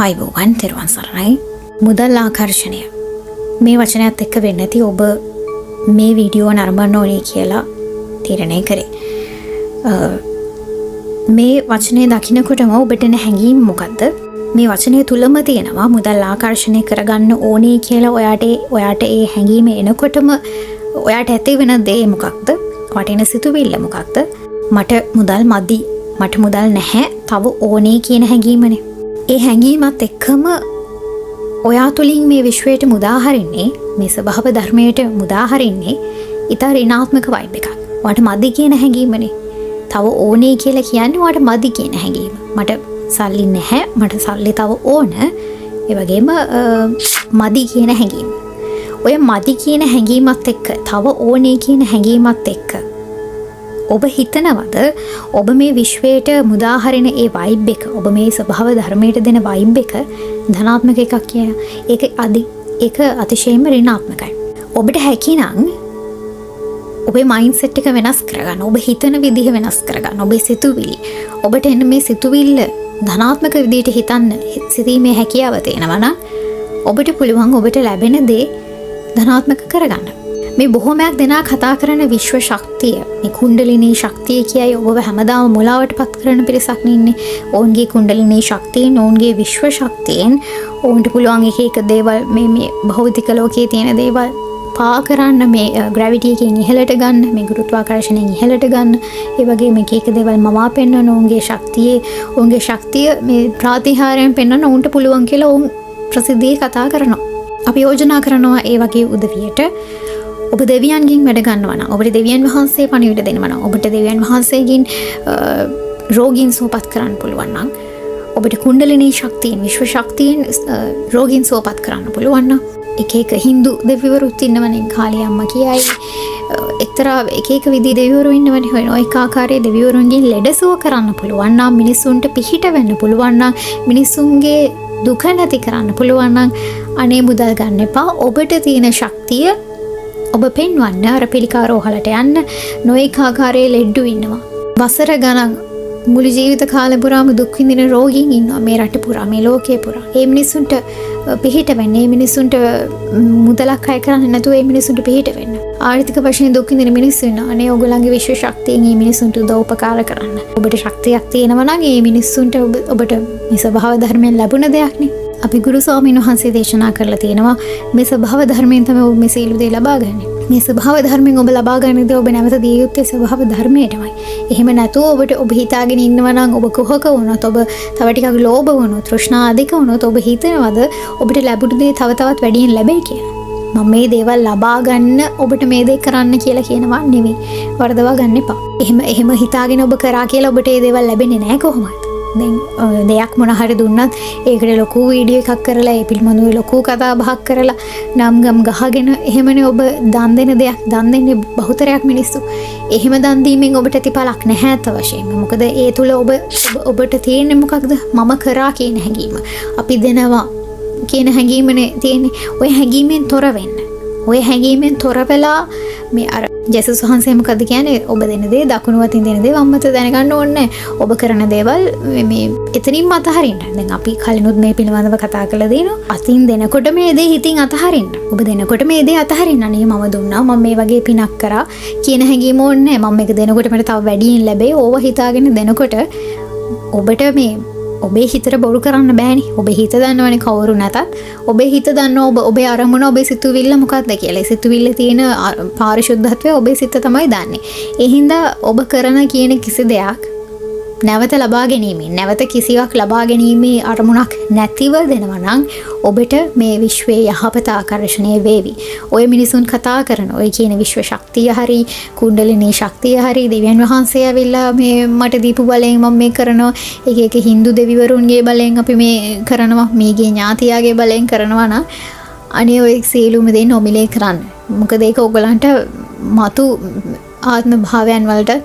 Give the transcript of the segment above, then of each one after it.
ආයුබෝවන් තෙරුවන් සරණයි. මුදල් ආකර්ෂණය මේ වචනයත් එක්ක වෙන්නේ නැති ඔබ මේ වීඩියෝ නරඹන්න ඕනේ කියලා තීරණය කරේ. මේ වචනේ දකින්නකොටම ඔබට එන හැඟීම මොකද්ද? මේ වචනේ තුලම තියෙනවා මුදල් ආකර්ෂණය කරගන්න ඕනේ කියලා ඔයාට ඒ හැඟීම එනකොටම ඔයාට ඇති වෙන දේ මොකක්ද? වටින සිතුවිල්ල මොකක්ද? මට මුදල් මදි, මට මුදල් නැහැ, තව ඕනේ කියන හැඟීමනේ. ඒ හැඟීමත් එක්කම ඔයා තුලින් මේ විශ්වයට මුදාහරින්නේ, මේ ස්වභාව ධර්මයට මුදාහරින්නේ ඊට ඍණාත්මක වයිබ් එකක්. ඔයාට මදි කියන හැඟීමනේ. තව ඕනේ කියලා කියන්නේ ඔයාට මදි කියන හැඟීම. මට සල්ලි නැහැ, මට සල්ලි තව ඕන. ඒ වගේම මදි කියන හැඟීම. ඔය මදි කියන හැඟීමත් එක්ක තව ඕනේ කියන හැඟීමත් එක්ක ඔබ හිතනවද ඔබ මේ විශ්වයට මුදාහරින ඒ වයිබ් එක, ඔබ මේ ස්වභාව ධර්මයට දෙන වයිබ් එක ධනාත්මක එකක් කියලා? ඒක අතිශයින්ම ඍණාත්මකයි. ඔබට හැකිනම් ඔබේ මයින්ඩ්සෙට් එක වෙනස් කරගන්න, ඔබ හිතන විදිහ වෙනස් කරගන්න, ඔබේ සිතුවිලි, ඔබට එන්න මේ සිතුවිල්ල ධනාත්මක විදිහට හිතන්න සිතීමේ හැකියාව තියෙනවා නම් ඔබට පුළුවන් ඔබට ලැබෙන දේ ධනාත්මක කරගන්න. මේ බොහොමයක් දෙනා කතා කරන විශ්ව ශක්තිය, මේ කුණ්ඩලිනී ශක්තිය කියයි ඔබව හැමදාම මුලාවට පත් කරන පිරිසක් ඉන්නේ. ඔවුන්ගේ කුණ්ඩලිනී ශක්තියෙන්, ඔවුන්ගේ විශ්ව ශක්තියෙන් ඔවුන්ට පුළුවන් එක දේවල් මේ භෞතික ලෝකයේ තියෙන දේවල් පා කරන්න, මේ ග්‍රැවිටි එකෙන් ඉහළට ගන්න, මේ ගුරුත්වාකර්ෂණයෙන් ඉහළට ගන්න. ඒ වගේ මේක දේවල් මවා පෙන්වන ඔවුන්ගේ ශක්තිය මේ ප්‍රාතිහාරයෙන් පෙන්වන්න ඔවුන්ට පුළුවන් කියලා ඔවුන් ප්‍රසිද්ධියේ කතා කරනවා. අපි යෝජනා කරනවා ඒ වගේ උදවියට ඔබ දෙවියන්ගෙන් වැඩ ගන්නවා නම්, ඔබට දෙවියන් වහන්සේ පණිවිඩ දෙනවා නම්, ඔබට දෙවියන් වහන්සේගෙන් රෝගීන් සුවපත් කරන්න පුළුවන් නම්, ඔබට කුණ්ඩලිනී ශක්තියෙන්, විශ්ව ශක්තියෙන් රෝගීන් සුවපත් කරන්න පුළුවන් නම්, එක හින්දු දෙවිවරුත් ඉන්නවනේ, කාලී අම්මා කියයි, එක්තරා එක විදිහේ දෙවිවරු ඉන්නවනේ. ඔය නොඑක ආකාරයේ දෙවිවරුන්ගෙන් ලෙඩසුව කරන්න පුළුවන් නම්, මිනිසුන්ට පිහිට වෙන්න පුළුවන් නම්, මිනිසුන්ගේ දුක නැති කරන්න පුළුවන් නම්, අනේ මුදල් ගන්න එපා. ඔබට තියෙන ශක්තිය ඔබ පෙන්වන්න අර පිළිකා රෝහලට යන්න. නොඑක ආකාරයේ ලෙඩ්ඩු ඉන්නවා. වසර ගණන් මුළු ජීවිත කාලය පුරාම දුක් විඳින රෝගීන් ඉන්නවා මේ රට පුරා, මේ ලෝකේ පුරා. ඒ මිනිසුන්ට පිහිට වෙන්න, ඒ මිනිසුන්ට මුදලක් අය කරන්නේ නැතුව ඒ මිනිසුන්ට පිහිට වෙන්න. ආර්ථික වශයෙන් දුක් විඳින මිනිස්සු ඉන්නවා. අනේ ඔයගොල්ලන්ගේ විශ්ව ශක්තියෙන් මේ මිනිසුන්ට උපකාර කරන්න. ඔබට ශක්තියක් තියෙනවා නම් ඒ මිනිසුන්ට ඔබට මේ ස්වභාව ධර්මයෙන් ලැබුණ දෙයක් නේ. අපි ගුරු ස්වාමීන් වහන්සේ දේශනා කරලා තියෙනවා මේ ස්වභාව ධර්මයෙන් තමයි ඔබ මේ සීල දේ ලබා ගන්න. මේ ස්වභාව ධර්මයෙන් ඔබ ලබා ගන්න දේ ඔබ නැවත දිය යුත්තේ ස්වභාව ධර්මයටමයි. එහෙම නැතුව ඔබ හිතාගෙන ඉන්නවා නම්, ඔබ කොහක වුණත්, ඔබ තව ටිකක් ලෝභ වුණොත්, තෘෂ්ණා අධික වුණොත්, ඔබ හිතනවද ඔබට ලැබුණු දේ තව තවත් වැඩියෙන් ලැබෙයි කියලා? මම මේ දේවල් ලබා ගන්න ඔබට මේ දේ කරන්න කියලා කියනවා නෙවෙයි. වරදවා ගන්න එපා. එහෙම හිතාගෙන ඔබ කරා කියලා ඔබට මේ දේවල් ලැබෙන්නේ නැහැ කොහොමද? දැන් දෙයක් මොන හරි දුන්නත් ඒකට ලොකු වීඩියෝ එකක් කරලා, ඒ පිළිබඳව ලොකු කතා බහක් කරලා, නම් ගහගෙන එහෙමනේ ඔබ දන් දෙන දෙයක්. දන් දෙන්නේ බහුතරයක් මිනිස්සු. එහෙම දන් දීමෙන් ඔබට ප්‍රතිඵලක් නැහැ අත වශයෙන්ම. මොකද ඒ තුල ඔබට තියෙන්නේ මොකක්ද? මම කරා කියන හැඟීම. අපි දෙනවා කියන හැඟීමනේ තියෙන්නේ. ඔය හැඟීමෙන් තොර වෙන්න. ඔය හැඟීමෙන් තොර වෙලා මේ අර ජේසුස් වහන්සේ මොකද කියන්නේ? ඔබ දෙන දේ දකුණු අතින් දෙන දේ වම් අතින් දැනගන්න ඕනේ. ඔබ කරන දේවල් මේ එතනින්ම අතහරින්න. දැන් අපි කලිනුත් මේ පිළිබඳව කතා කළා දිනවා. අතින් දෙනකොට මේ දේ හිතින් අතහරින්න. ඔබ දෙනකොට මේ දේ අතහරින්න. අනේ මම දුන්නා, මම මේ වගේ පිනක් කරා කියන හැඟීම ඕනේ නැහැ. මම මේක දෙනකොට මට තව වැඩියෙන් ලැබෙයි. ඕව හිතාගෙන දෙනකොට ඔබට මේ ඔබේ හිතට බොරු කරන්න බෑනේ. ඔබේ හිත දන්නවනේ කවුරු නැතත්. ඔබේ හිත දන්නව ඔබේ අරමුණ, ඔබේ සිතුවිල්ල මොකක්ද කියලා. සිතුවිල්ල තියෙන පාරිශුද්ධත්වය ඔබේ සිත තමයි දන්නේ. ඒ හින්දා ඔබ කරන කියන කිසි දෙයක් නැවත ලබා ගැනීමෙන්, නැවත කිසිවක් ලබා ගැනීමේ අරමුණක් නැතිව දෙනවා නම් ඔබට මේ විශ්වයේ යහපත ආකර්ෂණය වේවි. ඔය මිනිසුන් කතා කරන ඔය කියන විශ්ව ශක්තිය හරි, කුණ්ඩලිනී ශක්තිය හරි, දෙවියන් වහන්සේ ඇවිල්ලා මේ මට දීපු බලයෙන් මම මේ කරනවා, එක හින්දු දෙවිවරුන්ගේ බලයෙන් අපි මේ කරනවා, මේගේ ඥාතියාගේ බලයෙන් කරනවා නම් අනේ ඔය සියලුම දේ නොමිලේ කරන්න. මොකද ඒක ඔයගලන්ට මතු ආත්ම භාවයන් වලට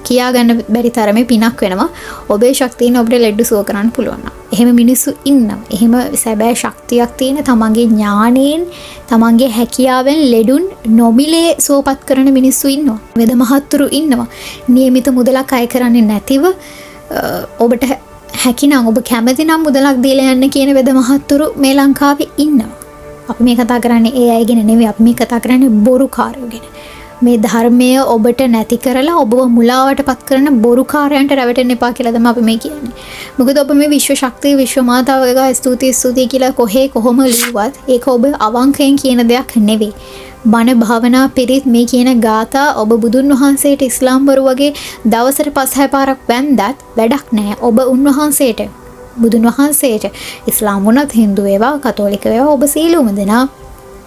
කියා ගන්න බැරි තරමේ පිනක් වෙනවා. ඔබේ ශක්තියෙන් ඔබට ලෙඩ සුව කරන්න පුළුවන්. එහෙම මිනිස්සු ඉන්නවා. එහෙම සැබෑ ශක්තියක් තියෙන, තමන්ගේ ඥාණයෙන්, තමන්ගේ හැකියාවෙන් ලෙඩුන් නොමිලේ සුවපත් කරන මිනිස්සු ඉන්නවා. වෙද මහත්තුරු ඉන්නවා. නියමිත මුදලක් අය කරන්නේ නැතිව ඔබට හැකිනම් ඔබ කැමති නම් මුදලක් දීලා යන්න කියන වෙද මහත්තුරු මේ ලංකාවේ ඉන්නවා. අපි මේ කතා කරන්නේ ඒ අය ගැන නෙවෙයි. අපි මේ කතා කරන්නේ බොරුකාරයෝ ගැන. මේ ධර්මය ඔබට නැති කරලා ඔබව මුලාවට පත් කරන බොරුකාරයන්ට රැවටෙන්න එපා කියලා තමයි අපි මේ කියන්නේ. මොකද ඔබ මේ විශ්ව ශක්තිය විශ්ව මාතාවගේ ස්තුතියි කියලා කොහොම ලියුවත් ඒක ඔබ අවංකයෙන් කියන දෙයක් නෙවෙයි. බණ භාවනා පිරිත් මේ කියන ගාථා ඔබ බුදුන් වහන්සේට ඉස්ලාම් වරු වගේ දවසට 5-6 පාරක් වැන්දත් වැඩක් නැහැ. ඔබ උන්වහන්සේට බුදුන් වහන්සේට ඉස්ලාම් වුණත් හින්දු වේවා කතෝලික වේවා ඔබ සීලුම දෙනා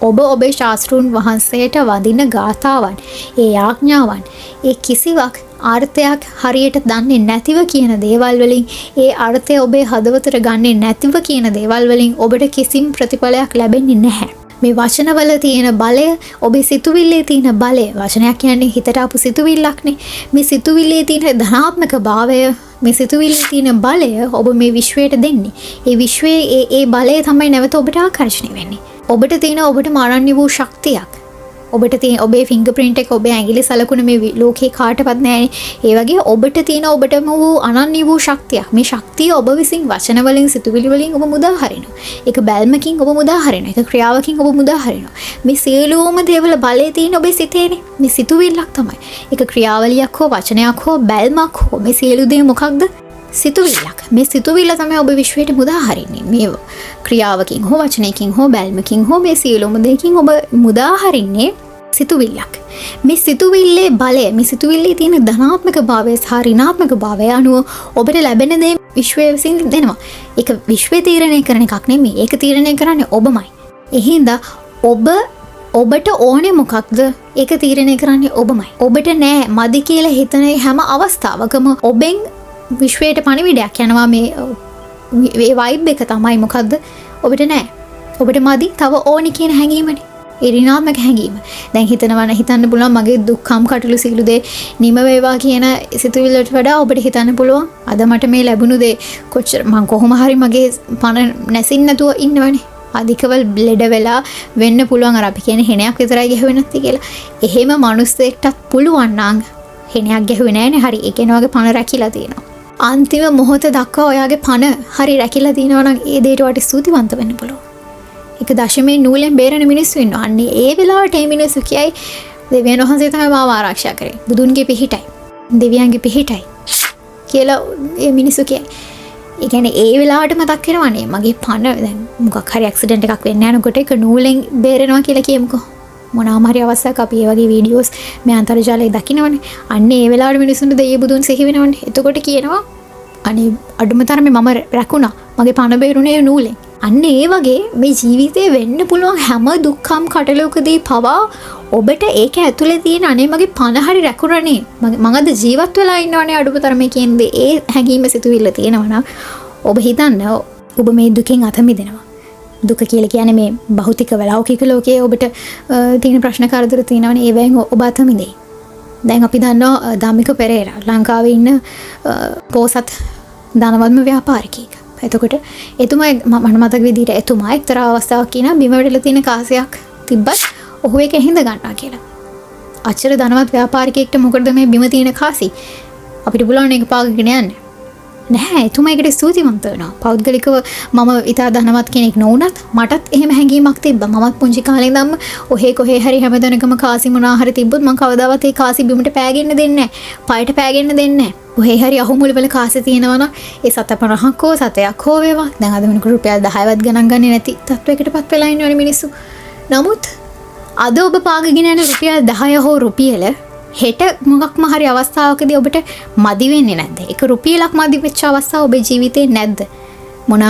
ඔබ ඔබේ ශාස්ත්‍රූන් වහන්සේට වදින ගාථාවන් ඒ යාඥාවන් ඒ කිසිවක් අර්ථයක් හරියට දන්නේ නැතිව කියන දේවල් වලින් ඒ අර්ථය ඔබේ හදවතට ගන්නේ නැතිව කියන දේවල් වලින් ඔබට කිසිම ප්‍රතිඵලයක් ලැබෙන්නේ නැහැ. මේ වචනවල තියෙන බලය ඔබේ සිතුවිල්ලේ තියෙන බලය වචනයක් කියන්නේ හිතට ආපු සිතුවිල්ලක්නේ. මේ සිතුවිල්ලේ තියෙන ධනාත්මක භාවය මේ සිතුවිල්ලේ තියෙන බලය ඔබ මේ විශ්වයට දෙන්නේ. ඒ විශ්වයේ ඒ බලය තමයි නැවත ඔබට ආකර්ෂණය වෙන්නේ. ඔබට තියෙන ඔබට මාරණ්‍ය වූ ශක්තියක්. ඔබට තියෙන ඔබේ ෆින්ගර් ප්‍රින්ට් එක ඔබේ ඇඟිලි සලකුණ මේ ලෝකේ කාටවත් නැහැ. ඒ වගේ ඔබට තියෙන ඔබටම වූ අනන්‍ය වූ ශක්තියක්. මේ ශක්තිය ඔබ විසින් වචන වලින් සිතුවිලි වලින් ඔබ මුදා හරිනවා. ඒක බැල්මකින් ඔබ මුදා හරිනවා. ඒක ක්‍රියාවකින් ඔබ මුදා හරිනවා. මේ සියලුම දේවල් බලයේ තියෙන ඔබේ සිතේනේ. මේ සිතුවිල්ලක් තමයි. ඒක ක්‍රියාවලියක් හෝ වචනයක් හෝ බැල්මක් හෝ මේ සියලු දේ මොකක්ද? සිතුවිල්ලක්. මේ සිතුවිල්ල තමයි ඔබ විශ්වයට මුදා හරින්නේ. මේ ක්‍රියාවකින් හෝ වචනයකින් හෝ බැල්මකින් හෝ මේ සියලුම දෙයකින් ඔබ මුදා හරින්නේ සිතුවිල්ලක්. මේ සිතුවිල්ලේ බලය, මේ සිතුවිල්ලේ තියෙන ධනාත්මක භාවය සහ ඍණාත්මක භාවය අනුව ඔබට ලැබෙන දේ විශ්වය විසින් දෙනවා. ඒක විශ්වය තීරණය කරන එකක් නෙමෙයි. ඒක තීරණය කරන්නේ ඔබමයි. එහෙනම් ඔබට ඕනේ මොකක්ද? ඒක තීරණය කරන්නේ ඔබමයි. ඔබට නෑ මදි කියලා හිතන හැම අවස්ථාවකම ඔබෙන් විශ්වයට පණිවිඩයක් යනවා. මේ වයිබ් එක තමයි මොකද්ද? ඔබට නෑ. ඔබට මදි තව ඕනි කියන හැඟීමනේ. ඒ ඍණාත්මක හැඟීම. දැන් හිතන්න පුළුවන් මගේ දුක්ඛම් කටළු සියලු දේ නිම වේවා කියන සිතුවිල්ලට වඩා ඔබට හිතන්න පුළුවන් අද මට මේ ලැබුණු දේ කොච්චර මං කොහොම හරි මගේ පණ නැසින් නැතුව ඉන්නවනේ. අධිකවල් ලෙඩ වෙලා වෙන්න පුළුවන් අර අපි කියන්නේ හෙනයක් විතරයි ගැහුවේ නැති කියලා. එහෙම මිනිස්සෙක්ටත් පුළුවන් නම් හෙනයක් ගැහුවේ නැහැනේ. හරි. ඒ කෙනා වගේ පණ රැකිලා තියෙනවා. අන්තිම මොහොත දක්වා ඔයාගේ පණ හරි රැකිලා තියෙනවා නම් ඒ දෙයට වට ස්තුතිවන්ත වෙන්න පුළුවන්. එක දශමේ නූලෙන් බේරෙන මිනිස්සු ඉන්නවා. අන්නේ ඒ වෙලාවට මේ මිනිස්සු කියයි දෙවියන් වහන්සේ තමයි මාව ආරක්ෂා කරේ. බුදුන්ගේ පිහිටයි. දෙවියන්ගේ පිහිටයි කියලා මේ මිනිස්සු කියයි. ඒ කියන්නේ ඒ වෙලාවට මතක් වෙනවනේ මගේ පණ දැන් මොකක් හරි ඇක්සිඩන්ට් එකක් වෙන්න යනකොට ඒක නූලෙන් බේරෙනවා කියලා කියමුකෝ. මොනවාම හරි අවස්ථාවක අපි ඒ වගේ වීඩියෝස් මේ අන්තර්ජාලයේ දකින්නවනේ. අන්න ඒ වෙලාවට මිනිස්සුන්ට දෙවිය බුදුන් සිහි වෙනවනේ. එතකොට කියනවා අනේ අඩුම තරමේ මම රැකුණා. මගේ පණ බේරුණේ නූලෙන්. අන්න ඒ වගේ මේ ජීවිතේ වෙන්න පුළුවන් හැම දුක්ඛම් කටලුකදී පවා ඔබට ඒක ඇතුලේ තියෙන අනේ මගේ පණ හරි රැකුණනේ. මම අද ජීවත් වෙලා ඉන්නවනේ අඩුම තරමේ කියන්නේ ඒ හැඟීම සිතුවිල්ල තියෙනවා නම් ඔබ හිතන්න ඔබ මේ දුකෙන් අත මිදෙනවා. දුක කියලා කියන්නේ මේ භෞතික ලෞකික ලෝකයේ ඔබට තියෙන ප්‍රශ්න කරදර තියෙනවනේ ඒවෙන් ඔබ අත මිදෙයි. දැන් අපි දන්නවා ධම්මික පෙරේරා ලංකාවේ ඉන්න පොසත් ධනවත්ම ව්‍යාපාරිකයෙක්. එතකොට එතුමා මම මතක විදිහට එතුමා එක්තරා අවස්ථාවක් කියනවා බිම වැටලා තියෙන කාසියක් තිබ්බත් ඔහු ඒක හිඳ ගන්නවා කියලා. අච්චර ධනවත් ව්‍යාපාරිකයෙක්ට මොකටද මේ බිම තියෙන කාසි? අපිට පුළුවන් ඒක පාගගෙන යන්න. නැහැ එතුමා ඒකට ස්තුතිවන්ත වෙනවා. පෞද්ගලිකව මම ඉතා ධනවත් කෙනෙක් නොවුනත් මටත් එහෙම හැඟීමක් තිබ්බා. මමත් පුංචි කාලේ ඉඳන්ම ඔහේ කොහේ හරි හැමදැනකම කාසි මොනවා හරි තිබ්බොත් මම කවදාවත් ඒ කාසි බිමට පෑගෙන්න දෙන්නේ නැහැ. පයට පෑගෙන්න දෙන්නේ නැහැ. ඔහේ හරි අහුමුල වල කාසි තියෙනවා නම් ඒ 750ක් හෝ 7ක් හෝ වේවා. දැන් අද වෙනකොට රුපියල් 10වත් ගණන් ගන්නේ නැති තත්වයකටපත් වෙලා ඉන්නවනේ මිනිස්සු. නමුත් අද ඔබ පාගගෙන යන රුපියල් 10 හෝ රුපියල හෙට මොකක්ම හරි අවස්ථාවකදී ඔබට මදි වෙන්නේ නැද්ද? ඒක රුපියලක් මදි වෙච්ච අවස්ථාව ඔබේ ජීවිතේ නැද්ද? මොන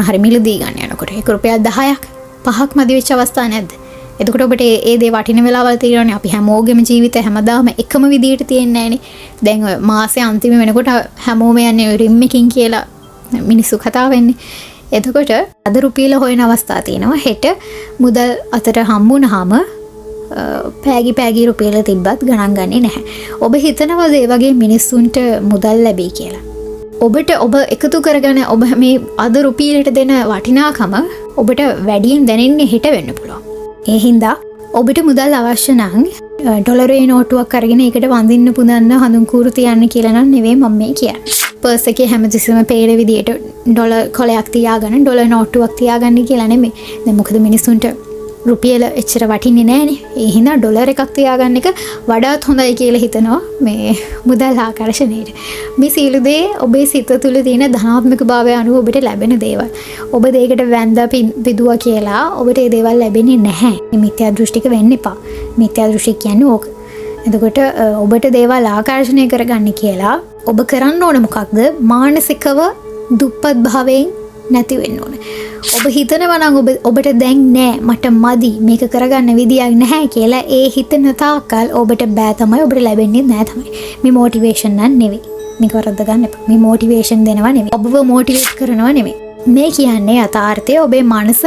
හරි මිලදී ගන්න යනකොට ඒක රුපියල් 10ක් 5ක් මදි වෙච්ච අවස්ථා නැද්ද? එතකොට ඔබට ඒ දේ වටින වෙලාවල් තියෙනවානේ. අපි හැමෝගෙම ජීවිතේ හැමදාම එකම විදියට තියෙන්නේ නැහනේ. දැන් ඔය මාසේ අන්තිම වෙනකොට හැමෝම යන්නේ රිම්මකින් කියලා මිනිස්සු කතා වෙන්නේ. එතකොට අද රුපියල හොයන අවස්ථා තියෙනවා. හෙට මුදල් අතට හම්බුනහම පෑගි රුපියල තිබ්බත් ගණන් ගන්නේ නැහැ. ඔබ හිතනවාද ඒ වගේ මිනිස්සුන්ට මුදල් ලැබෙයි කියලා? ඔබ එකතු කරගෙන ඔබ මේ අද රුපියලට දෙන වටිනාකම ඔබට වැඩියෙන් දැනෙන්නේ හෙට වෙන්න පුළුවන්. ඒ හින්දා ඔබට මුදල් අවශ්‍ය නම් ඩොලරේ නෝටුවක් අරගෙන ඒකට වඳින්න පුදන්න හඳුන්කූරු තියන්න කියලා නම් නෙවෙයි මම මේ කියන්නේ. පර්ස් එකේ හැමතිස්සෙම පේන විදියට ඩොලර් කොලයක් තියාගන්න ඩොලර් නෝටුවක් තියාගන්න කියලා නෙමෙයි. දැන් මොකද මිනිස්සුන්ට රුපියල එච්චර වටින්නේ නැහනේ. ඒ හින්දා ඩොලර් එකක් තියාගන්න එක වඩාත් හොඳයි කියලා හිතනවා මේ මුදල් ආකර්ෂණයට. මේ සියලු දේ ඔබේ සිත තුළ තියෙන ධනාත්මක භාවය අනුව ඔබට ලැබෙන දේවල්. ඔබ දෙයකට වැන්දා පිදුවා කියලා ඔබට ඒ දේවල් ලැබෙන්නේ නැහැ. මේ මිත්‍යා දෘෂ්ටික වෙන්න එපා. මිත්‍යා දෘෂ්ටි කියන්නේ ඕක. එතකොට ඔබට දේවල් ආකර්ෂණය කරගන්න කියලා ඔබ කරන්න ඕන මොකක්ද? මානසිකව දුප්පත් භාවයෙන් නැති වෙන්න ඕන. ඔබ හිතනවා නම් ඔබට දැන් නෑ මට මදි මේක කරගන්න විදියක් නැහැ කියලා ඒ හිතන තාක්කල් ඔබට බෑ තමයි ඔබට ලැබෙන්නේ නෑ තමයි. මේ මොටිවේෂන් නම් නෙවෙයි. මේක වරද්ද ගන්න එපා. මේ මොටිවේෂන් දෙනවා නෙවෙයි. ඔබව මොටිවේට් කරනවා නෙවෙයි. මේ කියන්නේ යථාර්ථය ඔබේ මනස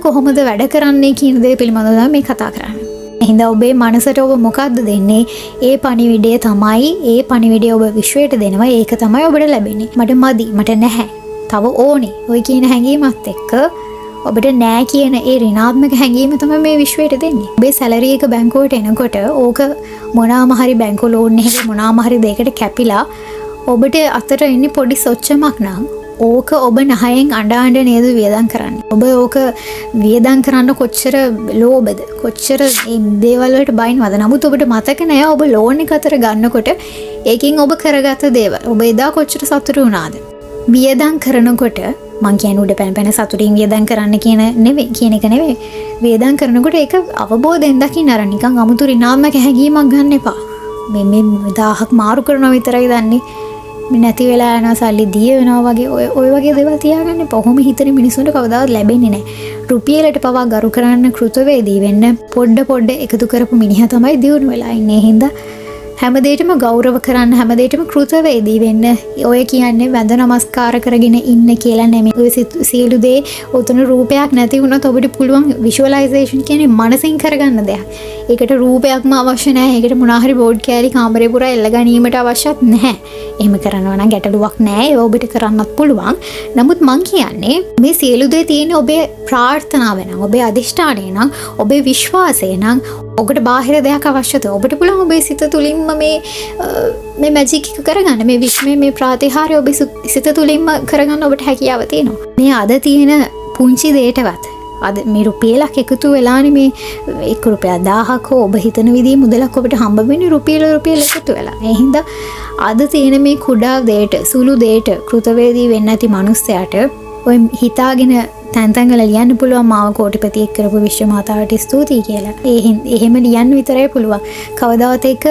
කොහොමද වැඩ කරන්නේ කියන දේ පිළිබඳව තමයි මේ කතා කරන්නේ. එහෙනම් ඔබේ මනසට ඔබ මොකද්ද දෙන්නේ? ඒ පණිවිඩය තමයි ඒ පණිවිඩය ඔබ විශ්වයට දෙනවා. ඒක තමයි ඔබට ලැබෙන්නේ. මට මදි, මට නැහැ. තව ඕනේ. ඔය කියන හැඟීමත් එක්ක ඔබට නෑ කියන ඒ ඍණාත්මක හැඟීම තමයි මේ විශ්වයට දෙන්නේ. ඔබේ සැලරි එක බැංකුවට එනකොට ඕක මොනාම හරි බැංකු ලෝන් එකක මොනාම හරි දෙයකට කැපිලා ඔබට අතට එන්නේ පොඩි සොච්චමක් නම් ඕක ඔබ නහයෙන් අඬ නේද වියදම් කරන්නේ. ඔබ ඕක වියදම් කරන්න කොච්චර ලෝභද? කොච්චර මේ දේවල් වලට බයින්වද? නමුත් ඔබට මතක නෑ ඔබ ලෝන් එක අතර ගන්නකොට ඒකෙන් ඔබ කරගත්ත දේවල්. ඔබ එදා කොච්චර සතුටු වුණාද? වියදම් කරනකොට මං කියන්නේ උඩ පැන සතුටින් වියදම් කරන්න කියන එක නෙවෙයි. වියදම් කරනකොට ඒක අවබෝධයෙන් දකින්න අර නිකන් අමුතු ඍණාත්මක හැඟීමක් ගන්න එපා. මේ 1000ක් මාරු කරනවා විතරයි දන්නේ. මේ නැති වෙලා යනවා සල්ලි දිය වෙනවා වගේ ඔය වගේ දේවල් තියාගන්න එපා. ඔහොම හිතන මිනිසුන්ට කවදාවත් ලැබෙන්නේ නැහැ. රුපියලට පවා ගරු කරන්න කෘතවේදී වෙන්න පොඩ එකතු කරපු මිනිහා තමයි දියුණු වෙලා ඉන්නේ. හින්දා හැමදේටම ගෞරව කරන්න හැමදේටම කෘතවේදී වෙන්න. ඔය කියන්නේ වැඳ නමස්කාර කරගෙන ඉන්න කියලා නෙමෙයි. ඔය සියලු දේ උතුණු රූපයක් නැති වුණොත් ඔබට පුළුවන් විෂුවලයිසේෂන් කියන්නේ මනසින් කරගන්න දෙයක්. ඒකට රූපයක්ම අවශ්‍ය නැහැ. ඒකට මොනවා හරි බෝඩ් කෑලි කාමරේ පුරා එල්ල ගැනීමට අවශ්‍යත් නැහැ. එහෙම කරනවා නම් ගැටලුවක් නැහැ. ඒක ඔබට කරන්නත් පුළුවන්. නමුත් මං කියන්නේ මේ සියලු දේ තියෙන ඔබේ ප්‍රාර්ථනාව නම් ඔබේ අදිෂ්ඨානය නම් ඔබේ විශ්වාසය නම් ඔබට බාහිර දෙයක් අවශ්‍යද? ඔබට පුළුවන් ඔබේ සිත තුළින්ම මේ මැජික් එක කරගන්න. මේ විශ්මයේ මේ ප්‍රාතිහාර්ය ඔබේ සිත තුළින්ම කරගන්න ඔබට හැකියාව තියෙනවා. මේ අද තියෙන පුංචි දෙයටවත් අද මේ රුපියලක් එකතු වෙලානේ මේ 1 රුපියල් 1000ක් ඔබ හිතන විදිහේ මුදලක් ඔබට හම්බ වෙන්නේ රුපියල එකතු වෙලා. ඒ හින්දා අද තියෙන මේ කුඩා දෙයට සුළු දෙයට කෘතවේදී වෙන්න ඇති මිනිස්සයාට ඔය හිතාගෙන තැන්තැන්වල ලියන්න පුළුවන් මාව කෝටිපතියෙක් කරපු විශ්ව මාතාවට ස්තුතියි කියලා. එහෙම ලියන්න විතරයි පුළුවන්. කවදාවත් ඒක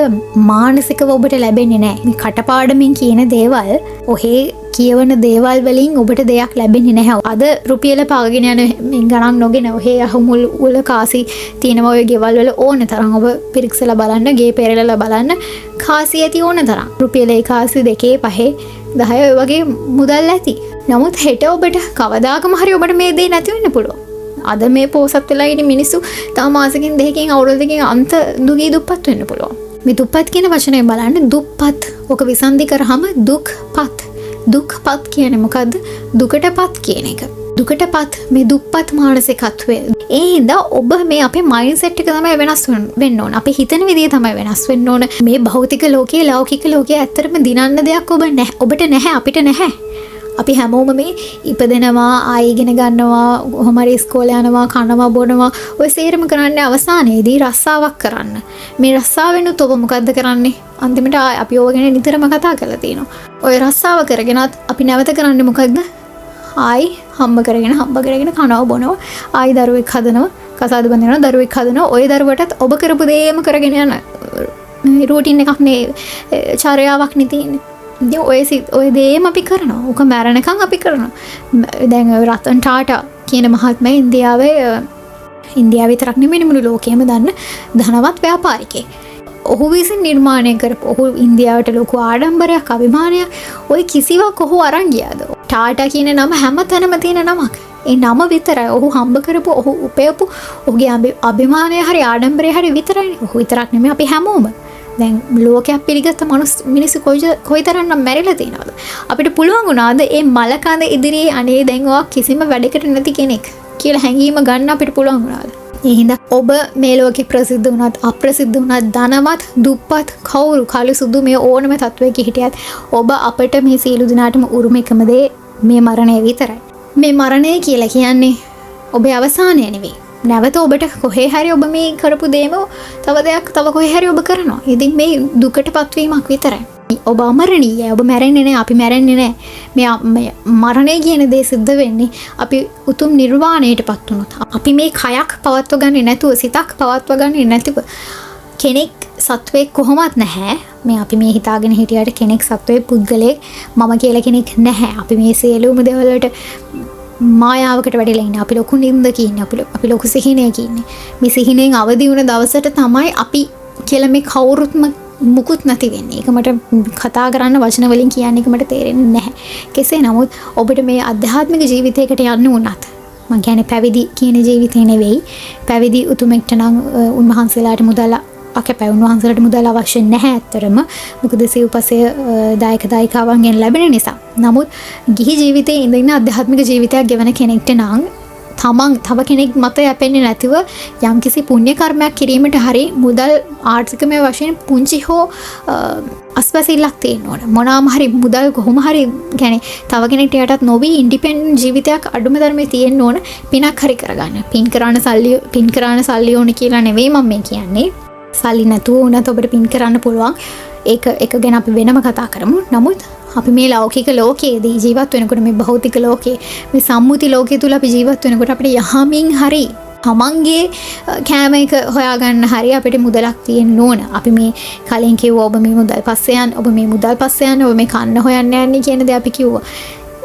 මානසිකව ඔබට ලැබෙන්නේ නැහැ. මේ කටපාඩමින් කියන දේවල් ඔහේ කියවන දේවල් වලින් ඔබට දෙයක් ලැබෙන්නේ නැහැ. අද රුපියල පාගෙන යන ගණන් නොගෙන ඔහේ අහමුල් වල කාසි තියෙනවා ඔය ගෙවල් වල ඕන තරම් ඔබ පිරික්සලා බලන්න, ගේ පෙරලලා බලන්න කාසි ඇති ඕන තරම්. රුපියලේ කාසි 2 5 10 ඔය වගේ මුදල් ඇති. නමුත් හෙට ඔබට කවදාකම හරි ඔබට මේ දේ නැති වෙන්න පුළුවන්. අද මේ පොසත් වෙලා ඉන්න මිනිස්සු තව මාසකින් දෙකකින් අවුරුද්දකින් අන්ත දුගී දුප්පත් වෙන්න පුළුවන්. මේ දුප්පත් කියන වචනේ බලන්න දුප්පත් ඔක විසන්ධි කරාම දුක්පත්. දුක්පත් කියන්නේ මොකද්ද? දුකටපත් කියන එක. දුකටපත් මේ දුප්පත් මානසිකත්වය. ඒ හින්දා ඔබ මේ අපේ මයින්ඩ් සෙට් එක තමයි වෙනස් වෙන්න ඕන. අපි හිතන විදිය තමයි වෙනස් වෙන්න ඕන. මේ භෞතික ලෝකයේ ලෞකික ලෝකයේ ඇත්තටම දිනන්න දෙයක් ඔබට නැහැ, අපිට නැහැ. අපි හැමෝම මේ ඉපදෙනවා, ආයෙ ඉගෙන ගන්නවා, කොහොම හරි ඉස්කෝලේ යනවා, කනවා, බොනවා. ඔය සේරම කරන්නේ අවසානයේදී රස්සාවක් කරන්න. මේ රස්සාවෙනුත් ඔබ මොකද්ද කරන්නේ? අන්තිමට අපි ඕව ගැන නිතරම කතා කරලා තියෙනවා. ඔය රස්සාව කරගෙනත් අපි නැවත කරන්නේ මොකද්ද? ආයි හම්බ කරගෙන කනවා, බොනවා, ආයි දරුවෙක් හදනවා, කසාද බඳිනවා, දරුවෙක් හදනවා. ඔය දරුවටත් ඔබ කරපු දේම කරගෙන යන රූටින් එකක් නේ, චර්යාවක් නේ තියෙන්නේ. ඔය දේම අපි කරනවා. ඕක මැරෙනකන් අපි කරනවා. දැන් රතන් ටාටා කියන මහත්මයා ඉන්දියාවේ විතරක් නෙමෙයි මුළු ලෝකෙම දන්න ධනවත් ව්‍යාපාරිකයෙක්. ඔහු විසින් නිර්මාණය කරපු ඔහු ඉන්දියාවට ලොකු ආඩම්බරයක්, අභිමානයක් ඔය කිසිවක් ඔහු අරන් ගියාද? ටාටා කියන නම හැමතැනම තියෙන නමක්. ඒ නම විතරයි ඔහු හම්බ කරපු ඔහු උපයපු ඔහුගේ අභිමානය හරි ආඩම්බරය හරි විතරයි. ඔහු විතරක් නෙමෙයි අපි හැමෝම. දැන් ලෝකයක් පිළිගත්ත මිනිස්සු කොයිතරම්නම් මැරිලා තියෙනවද? අපිට පුළුවන් වුණාද මේ මලකඳ ඉදිරියේ අනේ දැන් ඔයා කිසිම වැඩකට නැති කෙනෙක් කියලා හැංගීම ගන්න අපිට පුළුවන් වුණාද? ඒ හින්දා ඔබ මේ ලෝකේ ප්‍රසිද්ධ වුණත් අප්‍රසිද්ධ වුණත් ධනවත් දුප්පත් කවුරු කළු සුදු මේ ඕනම තත්වයක හිටියත් ඔබ අපට මේ සියලු දිනාටම උරුම එකම දේ මේ මරණය විතරයි. මේ මරණය කියලා කියන්නේ ඔබේ අවසානය නෙවෙයි. නැවත ඔබට කොහේ හරි ඔබ මේ කරපු දේම තව දෙයක් තව කොහේ හරි ඔබ කරනවා. ඉතින් මේ දුකටපත් වීමක් විතරයි. ඔබ අමරණීයයි. ඔබ මැරෙන්නේ නැහැ. අපි මැරෙන්නේ නැහැ. මේ මරණය කියන දේ සිද්ධ වෙන්නේ අපි උතුම් නිර්වාණයටපත් වුණොත්. අපි මේ කයක් පවත්ව ගන්නේ නැතුව සිතක් පවත්ව ගන්නේ නැතිව කෙනෙක් සත්වෙක් කොහොමත් නැහැ. මේ අපි මේ හිතාගෙන හිටියට කෙනෙක් සත්වෙක් පුද්ගලයෙක් මම කියලා කෙනෙක් නැහැ. අපි මේ සියලුම දේවල් වලට මායාවකට වැටිලා ඉන්නේ. අපි ලොකු නින්දක ඉන්නේ. අපි ලොකු සිහිනයක ඉන්නේ. මේ සිහිනෙන් අවදි වුණ දවසට තමයි අපි කියලා මේ කවුරුත්ම මුකුත් නැති වෙන්නේ. ඒක මට කතා කරන්න වචන වලින් කියන්න එක මට තේරෙන්නේ නැහැ. කෙසේ නමුත් ඔබට මේ අධ්‍යාත්මික ජීවිතයකට යන්න උනත් මම කියන්නේ පැවිදි කියන ජීවිතේ නෙවෙයි. පැවිදි උතුමෙක්ට නම් උන්වහන්සේලාට මුදල් අකපැයි උන්වහන්සේලාට මුදල් අවශ්‍ය නැහැ ඇත්තරම. මොකද සිව්පසය දායක දායිකාවන්ගෙන් ලැබෙන නිසා. නමුත් ගිහි ජීවිතේ ඉඳින්න අධ්‍යාත්මික ජීවිතයක් ගෙවන කෙනෙක්ට නම් තමන් තව කෙනෙක් මත යැපෙන්නේ නැතිව යම්කිසි පුණ්‍ය කර්මයක් කිරීමට හරි මුදල් ආර්ථිකමය වශයෙන් පුංචි හෝ අස්වැසිල්ලක් තියෙන්න ඕන. මොනවාම හරි මුදල් කොහොම හරි يعني තව කෙනෙක්ට යටත් නොවි ඉන්ඩිපෙන්ඩන්ට් ජීවිතයක් අඩුම ධර්මයේ තියෙන්න ඕන පිනක් හරි කරගන්න. පින් කරාන සල්ලි ඕන කියලා නෙවෙයි මම මේ කියන්නේ. සල්ලි නැතුව උනත් ඔබට පින් කරන්න පුළුවන්. ඒක ගැන අපි වෙනම කතා කරමු. නමුත් අපි මේ ලෞකික ලෝකයේදී ජීවත් වෙනකොට මේ භෞතික ලෝකයේ මේ සම්මුති ලෝකයේ තුල අපි ජීවත් වෙනකොට අපිට යහමින් හරි තමන්ගේ කෑම එක හොයාගන්න හරි අපිට මුදලක් තියෙන්න ඕන. අපි මේ කලින් කිව්වා ඔබ මේ මුදල් පස්සේ යන්න, ඔබ මේ මුදල් පස්සේ යන්න, ඔබ මේ කන්න හොයන්න යන්නේ කියන දේ අපි කිව්වා.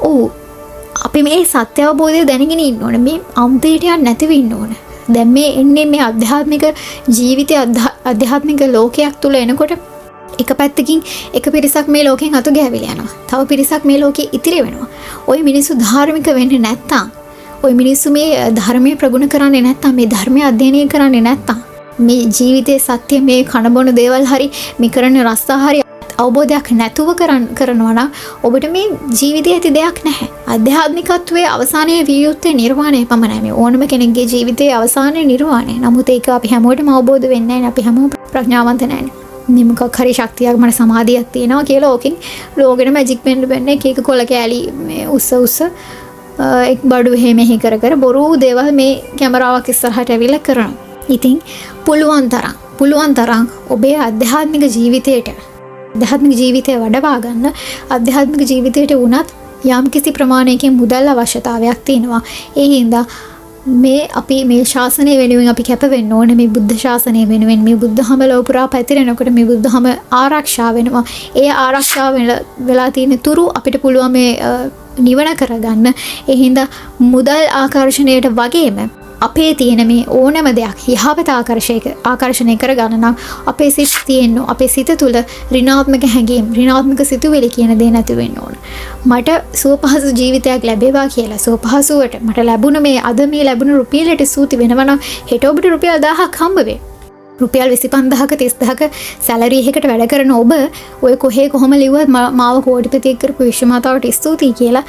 ඔව්. අපි මේ සත්‍ය අවබෝධය දැනගෙන ඉන්න ඕන. මේ අන්තයට යන්න නැතිව ඉන්න ඕන. දැන් මේ එන්නේ මේ ආධ්‍යාත්මික ජීවිතය ආධ්‍යාත්මික ලෝකයක් තුල එනකොට එක පැත්තකින් එක පිරිසක් මේ ලෝකෙන් අතු ගෑවිලා යනවා. තව පිරිසක් මේ ලෝකෙ ඉතිරි වෙනවා. ওই මිනිස්සු ධාර්මික වෙන්නේ නැත්තම්, ওই මිනිස්සු මේ ධර්මයේ ප්‍රගුණ කරන්නේ නැත්තම්, මේ ධර්මය අධ්‍යයනය කරන්නේ නැත්තම්, මේ ජීවිතයේ සත්‍ය මේ කනබොන දේවල් හරි මේ කරන රස්සා හරි අවබෝධයක් නැතුව කරනවා නම් ඔබට මේ ජීවිතයේ ඇති දෙයක් නැහැ. ආධ්‍යාත්මිකත්වයේ අවසානයේ විය යුත්තේ නිර්වාණය පමණයි. මේ ඕනම කෙනෙක්ගේ ජීවිතයේ අවසානයේ නිර්වාණය. නමුත් ඒක අපි හැමෝටම අවබෝධ වෙන්නේ නැහැ. අපි හැමෝම ප්‍රඥාවන්ත නැහැ. මේ මොකක් හරි ශක්තියක් මට සමාධියක් තියෙනවා කියලා ඕකෙන් ලෝකෙට මැජික් පෙන් බෙන්නේ එක කෝල කෑලි මේ උස්ස එක් බඩු මෙහි කර බොරු දේවල් මේ කැමරාවක් ඉස්සරහට ඇවිල්ලා කරනවා. ඉතින් පුළුවන් තරම් ඔබේ ආධ්‍යාත්මික ජීවිතය වඩවා ගන්න ආධ්‍යාත්මික ජීවිතයට වුණත් යම්කිසි ප්‍රමාණයකින් මුදල් අවශ්‍යතාවයක් තියෙනවා. ඒ හින්දා මේ අපි මේ ශාසනය වෙනුවෙන් අපි කැප වෙන්න ඕනේ. මේ බුද්ධ ශාසනය වෙනුවෙන් මේ බුද්ධහම ලෝපුරා පැතිරෙනකොට මේ බුද්ධහම ආරක්ෂා වෙනවා. ඒ ආරක්ෂා වෙලා තියෙන තුරු අපිට පුළුවන් මේ නිවන කරගන්න. ඒ හින්දා මුදල් ආකර්ෂණයට වගේම අපේ තියෙන මේ ඕනම දෙයක් යහපත ආකර්ෂණය කරගන්න නම් අපේ සිත් තියෙන්න, අපේ සිත තුළ ඍණාත්මක හැඟීම්, ඍණාත්මක සිතුවිලි කියන දේ නැති වෙන්න ඕන. මට සුවපහසු ජීවිතයක් ලැබේවා කියලා සුවපහසුවට මට ලැබුණ මේ අද මේ ලැබුණ රුපියලට ස්තුති වෙනවා නම් හෙට ඔබට රුපියල් 1000ක් හම්බ වෙයි. රුපියල් 25000ක 30000ක සැලරි එකකට වැඩ කරන ඔබ ඔය කොහේ කොහොම ලිව්වත් මාව කෝටිපතියෙක් කරපු විශ්වමාතාවට ස්තුතියි කියලා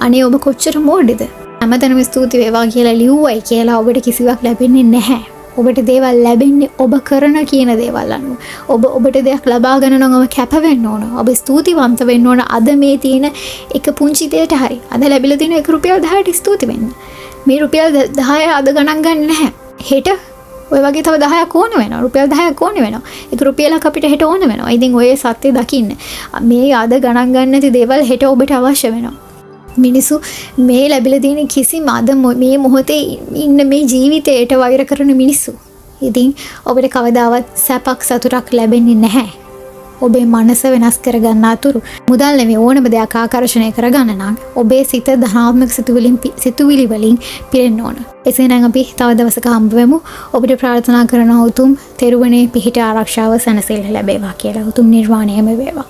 අනේ ඔබ කොච්චර මෝඩද? හැමතැනම ස්තුති වේවා කියලා ලිව්වයි කියලා ඔබට කිසිවක් ලැබෙන්නේ නැහැ. ඔබට දේවල් ලැබෙන්නේ ඔබ කරන කියන දේවල් අනුව. ඔබට දෙයක් ලබා ගන්න නම් ඔබ කැප වෙන්න ඕන. ඔබ ස්තුතිවන්ත වෙන්න ඕන. අද මේ තියෙන එක පුංචි දෙයට හරි. අද ලැබිලා තියෙන 1 රුපියල් 10ට ස්තුති වෙන්න. මේ රුපියල් 10 අද ගණන් ගන්න නැහැ. හෙට ඔය වගේ තව 10ක් ඕන වෙනවා. රුපියල් 10ක් ඕන වෙනවා. 1 රුපියලක් අපිට හෙට ඕන වෙනවා. ඉතින් ඔය සත්‍ය දකින්න. මේ අද ගණන් ගන්න නැති දේවල් හෙට ඔබට අවශ්‍ය වෙනවා. මිනිසු මේ ලැබිලා තියෙන කිසිම අද මේ මොහොතේ ඉන්න මේ ජීවිතයට වෛර කරන මිනිස්සු. ඉතින් ඔබට කවදාවත් සැපක් සතුටක් ලැබෙන්නේ නැහැ. ඔබේ මනස වෙනස් කරගන්න අතුරු මුදල් නෙමෙයි ඕනම දෙයක් ආකර්ෂණය කරගන්න නම් ඔබේ සිත ධනාත්මක සිතුවිලි වලින් පිරෙන්න ඕන. එසේනම් අපි තව දවසක හම්බ වෙමු. ඔබට ප්‍රාර්ථනා කරන උතුම් තෙරුවනේ පිහිට ආරක්ෂාව සැනසෙල්ල ලැබේවා කියලා. උතුම් නිර්වාණයම වේවා.